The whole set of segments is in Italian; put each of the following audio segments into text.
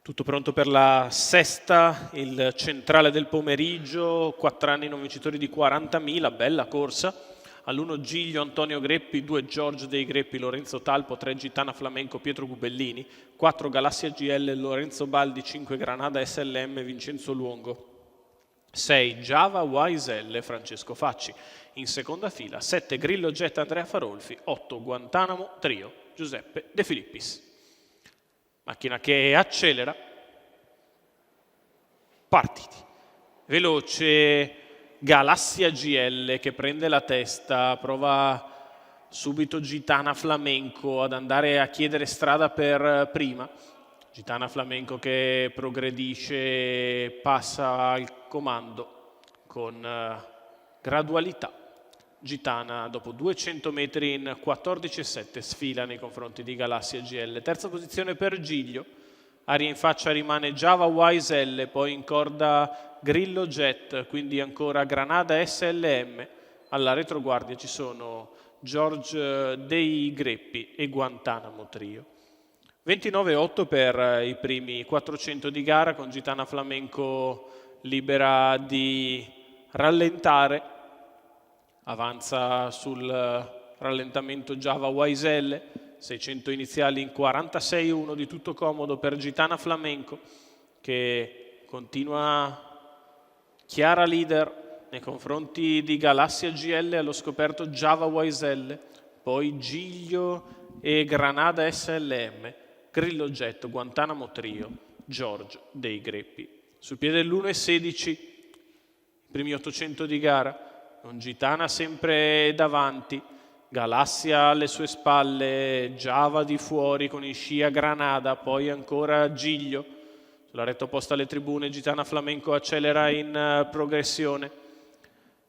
Tutto pronto per la sesta, il centrale del pomeriggio, 4 anni non vincitori di 40.000, bella corsa. All'1 Giglio, Antonio Greppi, 2 Giorgio dei Greppi, Lorenzo Talpo, 3 Gitana Flamenco, Pietro Gubellini, 4 Galassia GL, Lorenzo Baldi, 5 Granada SLM, Vincenzo Luongo, 6 Java YSL, Francesco Facci. In seconda fila 7 Grillo Jet, Andrea Farolfi, 8 Guantanamo Trio, Giuseppe De Filippis. Macchina che accelera, partiti. Veloce Galassia GL che prende la testa, prova subito Gitana Flamenco ad andare a chiedere strada per prima. Gitana Flamenco che progredisce, passa al comando con gradualità. Gitana dopo 200 metri in 14,7 sfila nei confronti di Galassia GL. Terza posizione per Giglio, aria in faccia rimane Java YSL, poi in corda Grillo Jet, quindi ancora Granada SLM. Alla retroguardia ci sono George dei Greppi e Guantanamo Trio. 29,8 per i primi 400 di gara, con Gitana Flamenco libera di rallentare. Avanza sul rallentamento Java YSL, 600 iniziali in 46,1, di tutto comodo per Gitana Flamenco che continua chiara leader nei confronti di Galassia GL, allo scoperto Java YSL, poi Giglio e Granada SLM, Grillo Jet, Guantanamo Trio, George dei Greppi. Sul piede dell'1,16, i primi 800 di gara, con Gitana sempre davanti, Galassia alle sue spalle, Java di fuori con in scia Granada, poi ancora Giglio. Sulla retta opposta alle tribune Gitana Flamenco accelera in progressione.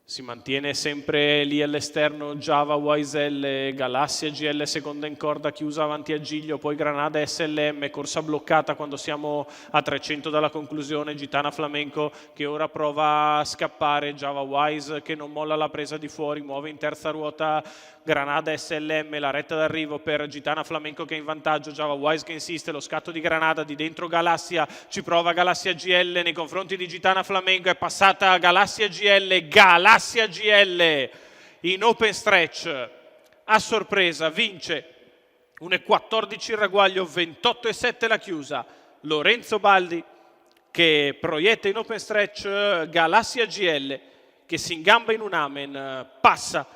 Si mantiene sempre lì all'esterno Java YSL, Galassia GL seconda in corda chiusa avanti a Giglio, poi Granada SLM, corsa bloccata quando siamo a 300 dalla conclusione. Gitana Flamenco che ora prova a scappare, Java Wise che non molla la presa di fuori, muove in terza ruota Granada SLM, la retta d'arrivo per Gitana Flamenco che è in vantaggio, Java Wise che insiste, lo scatto di Granada, di dentro Galassia, ci prova Galassia GL nei confronti di Gitana Flamenco, è passata Galassia GL in open stretch, a sorpresa vince 1,14 il ragguaglio, 28,7 la chiusa, Lorenzo Baldi che proietta in open stretch Galassia GL che si ingamba in un amen, passa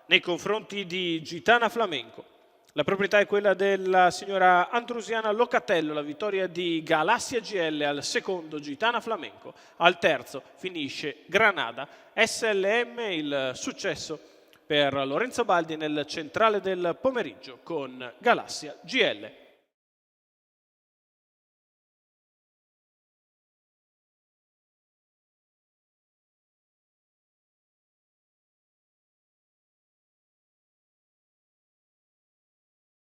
nei confronti di Gitana Flamenco. La proprietà è quella della signora Andrusiana Locatello, la vittoria di Galassia GL al secondo, Gitana Flamenco al terzo, finisce Granada SLM. Il successo per Lorenzo Baldi nel centrale del pomeriggio con Galassia GL.